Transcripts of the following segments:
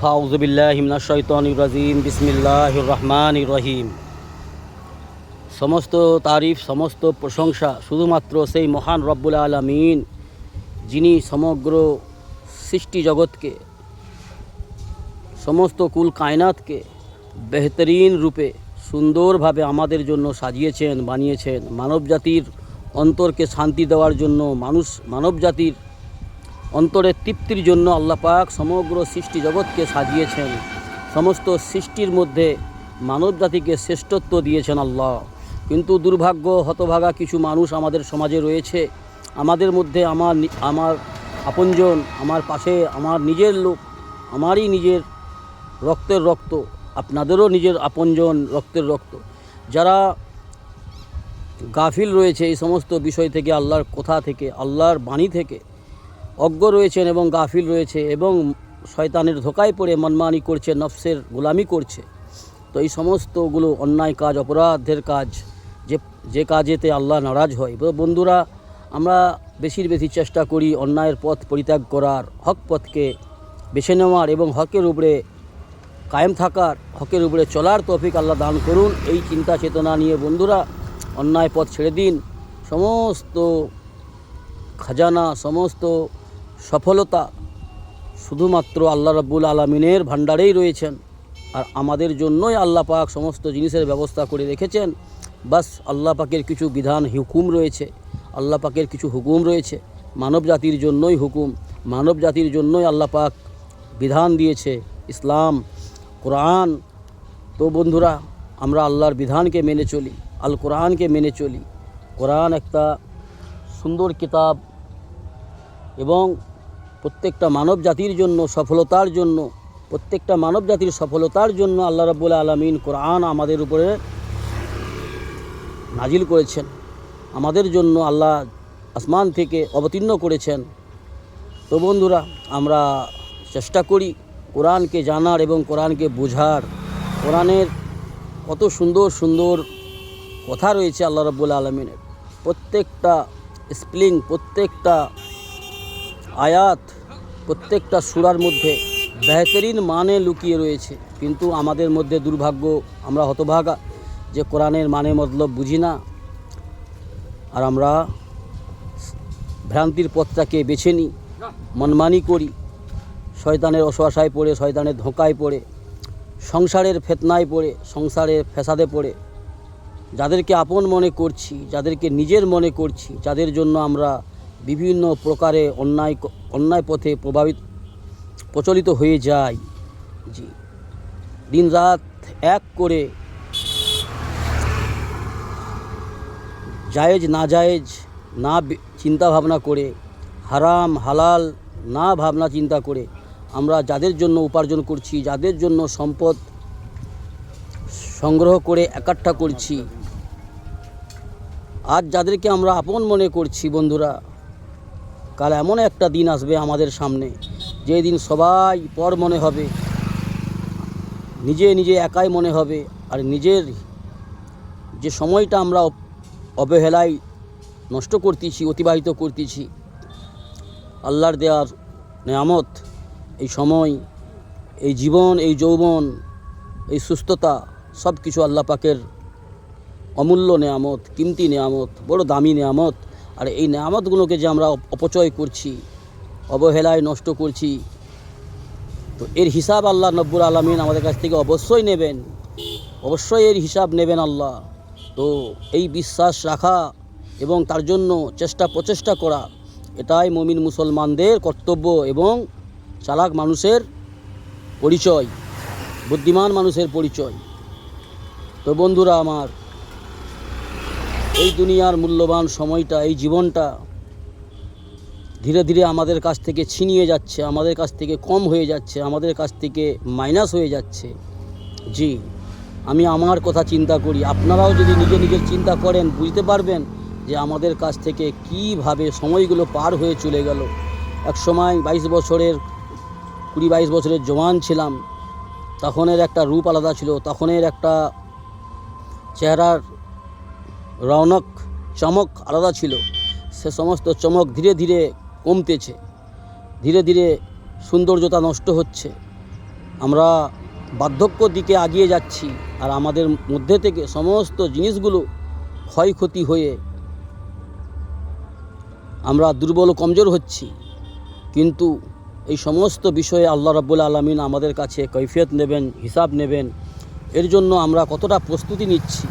ফাউযু বিল্লাহি মিনাশ শাইতানির রাজিম। বিসমিল্লাহির রহমানির রহিম। সমস্ত তারিফ, সমস্ত প্রশংসা শুধুমাত্র সেই মহান রব্বুল আলামিন, যিনি সমগ্র সৃষ্টি জগৎকে, সমস্ত কুল কায়নাতকে বেহতরিন রূপে সুন্দরভাবে আমাদের জন্য সাজিয়েছেন, বানিয়েছেন। মানবজাতির অন্তরকে শান্তি দেওয়ার জন্য, মানবজাতির অন্তরের তৃপ্তির জন্য আল্লাহ পাক সমগ্র সৃষ্টি জগৎকে সাজিয়েছেন। সমস্ত সৃষ্টির মধ্যে মানবজাতিকে শ্রেষ্ঠত্ব দিয়েছেন আল্লাহ। কিন্তু দুর্ভাগ্য, হতভাগা কিছু মানুষ আমাদের সমাজে রয়েছে। আমাদের মধ্যে আমার আপনজন, আমার পাশে আমার নিজের লোক, আমারই নিজের রক্তের রক্ত, আপনাদেরও নিজের আপনজন, রক্তের রক্ত, যারা গাফিল রয়েছে এই সমস্ত বিষয় থেকে, আল্লাহর কথা থেকে, আল্লাহর বাণী থেকে অজ্ঞ রয়েছেন এবং গাফিল রয়েছে এবং শয়তানের ধোকায় পড়ে মনমানি করছে, নফসের গোলামি করছে। তো এই সমস্তগুলো অন্যায় কাজ, অপরাধের কাজ, যে কাজেতে আল্লাহ নারাজ হয়। বন্ধুরা, আমরা বেশি চেষ্টা করি অন্যায়ের পথ পরিত্যাগ করার, হক পথকে বেছে নেওয়ার এবং হকের উপরে কায়েম থাকার, হকের উপরে চলার তৌফিক আল্লাহ দান করুন। এই চিন্তা চেতনা নিয়ে বন্ধুরা অন্যায় পথ ছেড়ে দিন। সমস্ত খাজানা, সমস্ত সফলতা শুধুমাত্র আল্লাহ রাব্বুল আলামিনের ভান্ডারেই রয়েছেন। আর আমাদের জন্যই আল্লাহ পাক সমস্ত জিনিসের ব্যবস্থা করে রেখেছেন। বাস আল্লাহ পাকের কিছু বিধান হুকুম রয়েছে, আল্লাহ পাকের কিছু হুকুম রয়েছে, মানব জাতির জন্যই হুকুম, মানব জাতির জন্যই আল্লাহ পাক বিধান দিয়েছে, ইসলাম, কোরআন। তো বন্ধুরা, আমরা আল্লাহর বিধানকে মেনে চলি, আল কোরআনকে মেনে চলি। কোরআন একটা সুন্দর কিতাব এবং প্রত্যেকটা মানব জাতির জন্য সফলতার জন্য, প্রত্যেকটা মানব জাতির সফলতার জন্য আল্লাহ রাব্বুল আলামিন কোরআন আমাদের উপরে নাজিল করেছেন। আমাদের জন্য আল্লাহ আসমান থেকে অবতীর্ণ করেছেন। তো বন্ধুরা, আমরা চেষ্টা করি কোরআনকে জানার এবং কোরআনকে বোঝার। কোরআনের কত সুন্দর সুন্দর কথা রয়েছে আল্লাহ রাব্বুল আলামিনের। প্রত্যেকটা স্পেলিং, প্রত্যেকটা আয়াত, প্রত্যেকটা সূরার মধ্যে বেহতরিন মানে লুকিয়ে রয়েছে। কিন্তু আমাদের মধ্যে দুর্ভাগ্য, আমরা হতভাগা যে কোরআনের মানে মতলব বুঝি না, আর আমরা ভ্রান্তির পথটাকে বেছে নিই, মনমানি করি, শয়তানের অসহায় পড়ে, শয়তানের ধোঁকায় পড়ে, সংসারের ফিতনায় পড়ে, সংসারের ফ্যাসাদে পড়ে, যাদেরকে আপন মনে করছি, যাদেরকে নিজের মনে করছি, যাদের জন্য আমরা বিভিন্ন প্রকারে অন্যায় পথে প্রচলিত হয়ে যাই। জি, দিন রাত এক করে জায়েজ না জায়েজ না চিন্তা ভাবনা করে, হারাম হালাল না ভাবনা চিন্তা করে আমরা যাদের জন্য উপার্জন করছি, যাদের জন্য সম্পদ সংগ্রহ করে একাট্টা করছি, আজ যাদেরকে আমরা আপন মনে করছি, বন্ধুরা, কাল এমন একটা দিন আসবে আমাদের সামনে, যে দিন সবাই পর মনে হবে, নিজে নিজে একাই মনে হবে। আর নিজের যে সময়টা আমরা অবহেলায় নষ্ট করতেছি, অতিবাহিত করতেছি, আল্লাহর দেওয়ার নেয়ামত, এই সময়, এই জীবন, এই যৌবন, এই সুস্থতা, সব কিছু আল্লাহ পাকের অমূল্য নেয়ামত, কিমতি নেয়ামত, বড় দামি নেয়ামত। আর এই নেয়ামতগুলোকে যে আমরা অপচয় করছি, অবহেলায় নষ্ট করছি, তো এর হিসাব আল্লাহ রাব্বুল আলামিন আমাদের কাছ থেকে অবশ্যই নেবেন, অবশ্যই এর হিসাব নেবেন আল্লাহ। তো এই বিশ্বাস রাখা এবং তার জন্য প্রচেষ্টা করা, এটাই মুমিন মুসলমানদের কর্তব্য এবং চালাক মানুষের পরিচয়, বুদ্ধিমান মানুষের পরিচয়। তো বন্ধুরা আমার, এই দুনিয়ার মূল্যবান সময়টা, এই জীবনটা ধীরে ধীরে আমাদের কাছ থেকে ছিনিয়ে যাচ্ছে, আমাদের কাছ থেকে কম হয়ে যাচ্ছে, আমাদের কাছ থেকে মাইনাস হয়ে যাচ্ছে। জি, আমি আমার কথা চিন্তা করি, আপনারাও যদি নিজের চিন্তা করেন, বুঝতে পারবেন যে আমাদের কাছ থেকে কিভাবে সময়গুলো পার হয়ে চলে গেল। এক সময় 20-22 বছরের জওয়ান ছিলাম, তখনের একটা রূপ আলাদা ছিল, তখনের একটা চেহারার রৌনক, চমক আলাদা ছিল। সে সমস্ত চমক ধীরে ধীরে কমতেছে, ধীরে ধীরে সৌন্দর্যতা নষ্ট হচ্ছে। আমরা বার্ধক্য দিকে এগিয়ে যাচ্ছি, আর আমাদের মধ্যে থেকে সমস্ত জিনিসগুলো ক্ষয়ক্ষতি হয়ে আমরা দুর্বল কমজোর হচ্ছি। কিন্তু এই সমস্ত বিষয়ে আল্লাহ রাব্বুল আলামিন আমাদের কাছে কৈফিয়ত নেবেন, হিসাব নেবেন। এর জন্য আমরা কতটা প্রস্তুতি নিচ্ছি,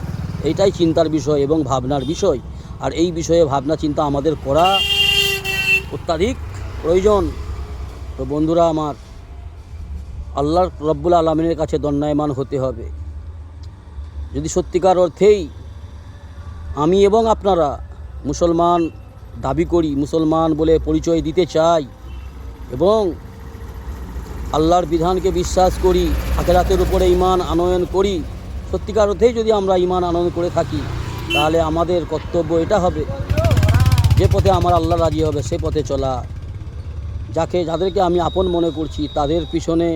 এইটাই চিন্তার বিষয় এবং ভাবনার বিষয়। আর এই বিষয়ে ভাবনা চিন্তা আমাদের করা অত্যাধিক প্রয়োজন। তো বন্ধুরা আমার, আল্লাহ রাব্বুল আলামিনের কাছে দণ্ডায়মান হতে হবে। যদি সত্যিকার অর্থেই আমি এবং আপনারা মুসলমান দাবি করি, মুসলমান বলে পরিচয় দিতে চাই এবং আল্লাহর বিধানকে বিশ্বাস করি, আখিরাতের উপরে ঈমান আনয়ন করি, সত্যিকার অর্থেই যদি আমরা ঈমান আনয়ন করে থাকি, তাহলে আমাদের কর্তব্য এটা হবে, যে পথে আমার আল্লাহ রাজি হবে সে পথে চলা। যাদেরকে আমি আপন মনে করছি তাদের পিছনে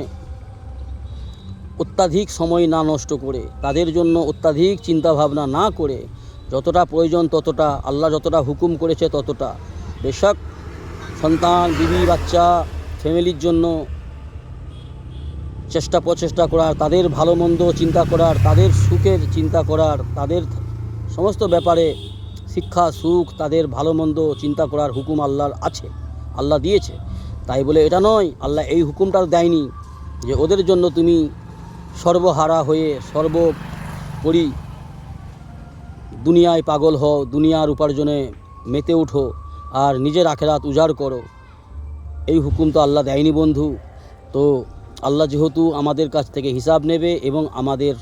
অত্যাধিক সময় না নষ্ট করে, তাদের জন্য অত্যাধিক চিন্তাভাবনা না করে, যতটা প্রয়োজন ততটা, আল্লাহ যতটা হুকুম করেছে ততটা, বেশক সন্তান, বিবি, বাচ্চা, ফ্যামিলির জন্য প্রচেষ্টা করার, তাদের ভালো মন্দ চিন্তা করার, তাদের সুখের চিন্তা করার, তাদের সমস্ত ব্যাপারে শিক্ষা, সুখ, তাদের ভালো মন্দ চিন্তা করার হুকুম আল্লাহর আছে, আল্লাহ দিয়েছে। তাই বলে এটা নয় আল্লাহ এই হুকুমটা দেয়নি যে ওদের জন্য তুমি সর্বহারা হয়ে সর্বোপরি দুনিয়ায় পাগল হও, দুনিয়ার উপার্জনে মেতে উঠো আর নিজের আখেরাত উজাড় করো। এই হুকুম তো আল্লাহ দেয়নি বন্ধু। তো আল্লাহ যেহেতু আমাদের কাছ থেকে হিসাব নেবে এবং আমাদের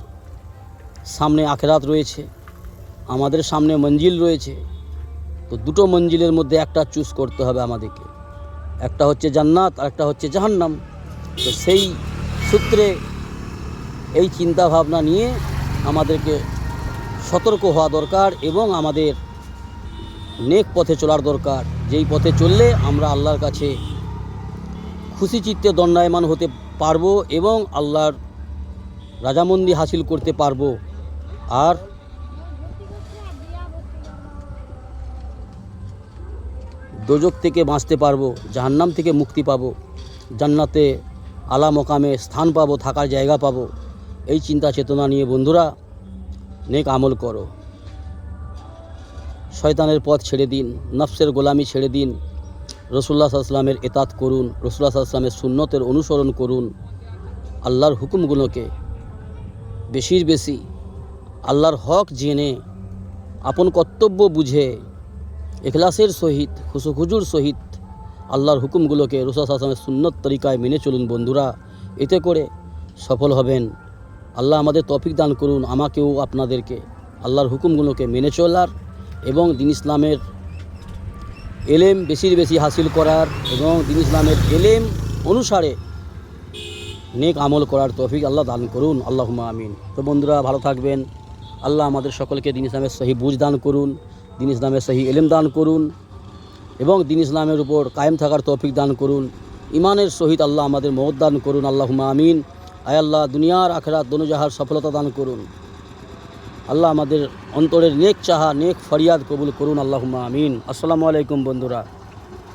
সামনে আখেরাত রয়েছে, আমাদের সামনে মঞ্জিল রয়েছে, তো দুটো মঞ্জিলের মধ্যে একটা চুজ করতে হবে আমাদেরকে। একটা হচ্ছে জান্নাত আর একটা হচ্ছে জাহান্নাম। তো সেই সূত্রে এই চিন্তা ভাবনা নিয়ে আমাদেরকে সতর্ক হওয়া দরকার এবং আমাদের নেক পথে চলার দরকার, যেই পথে চললে আমরা আল্লাহর কাছে খুশি চিত্তে দণ্ডায়মান হতে পারবো এবং আল্লাহর রাজামন্দি হাসিল করতে পারবো, আর দোজক থেকে বাঁচতে পারবো, জাহান্নাম থেকে মুক্তি পাবো, জান্নাতে আলা মকামে স্থান পাবো, থাকার জায়গা পাবো। এই চিন্তা চেতনা নিয়ে বন্ধুরা নেক আমল করো, শয়তানের পথ ছেড়ে দিন, নফসের গোলামি ছেড়ে দিন, রাসূলুল্লাহ সাল্লাল্লাহু আলাইহি ওয়াসাল্লামের ইতাত করুন, রাসূলুল্লাহ সাল্লাল্লাহু আলাইহি ওয়াসাল্লামের সুন্নতের অনুসরণ করুন, আল্লাহর হুকুমগুলোকে বেশি আল্লাহর হক জেনে, আপন কর্তব্য বুঝে, ইখলাসের সহিত, খুশুখুজুর সহিত আল্লাহর হুকুমগুলোকে রাসূলুল্লাহ সাল্লাল্লাহু আলাইহি ওয়াসাল্লামের সুন্নত তরিকায় মেনে চলুন বন্ধুরা। এতে করে সফল হবেন। আল্লাহ আমাদের তৌফিক দান করুন, আমাকেও আপনাদেরকে আল্লাহর হুকুমগুলোকে মেনে চলার এবং দ্বীন ইসলামের এলেম বেশি হাসিল করার এবং দ্বীন ইসলামের এলেম অনুসারে নেক আমল করার তৌফিক আল্লাহ দান করুন। আল্লাহুম্মা আমিন। তো বন্ধুরা ভালো থাকবেন। আল্লাহ আমাদের সকলকে দ্বীন ইসলামের সহি বুঝ দান করুন, দ্বীন ইসলামের সহি এলেম দান করুন এবং দ্বীন ইসলামের উপর কায়েম থাকার তৌফিক দান করুন। ইমানের সহিত আল্লাহ আমাদের মওত দান করুন। আল্লাহুম্মা আমিন। আয় আল্লাহ দুনিয়ার আখিরাত দোনো জাহার সফলতা দান করুন। আল্লাহ আমাদের অন্তরের নেক চাহা, নেক ফরিয়াদ কবুল করুন। আল্লাহুম্মা আমিন। আসসালামু আলাইকুম বন্ধুরা।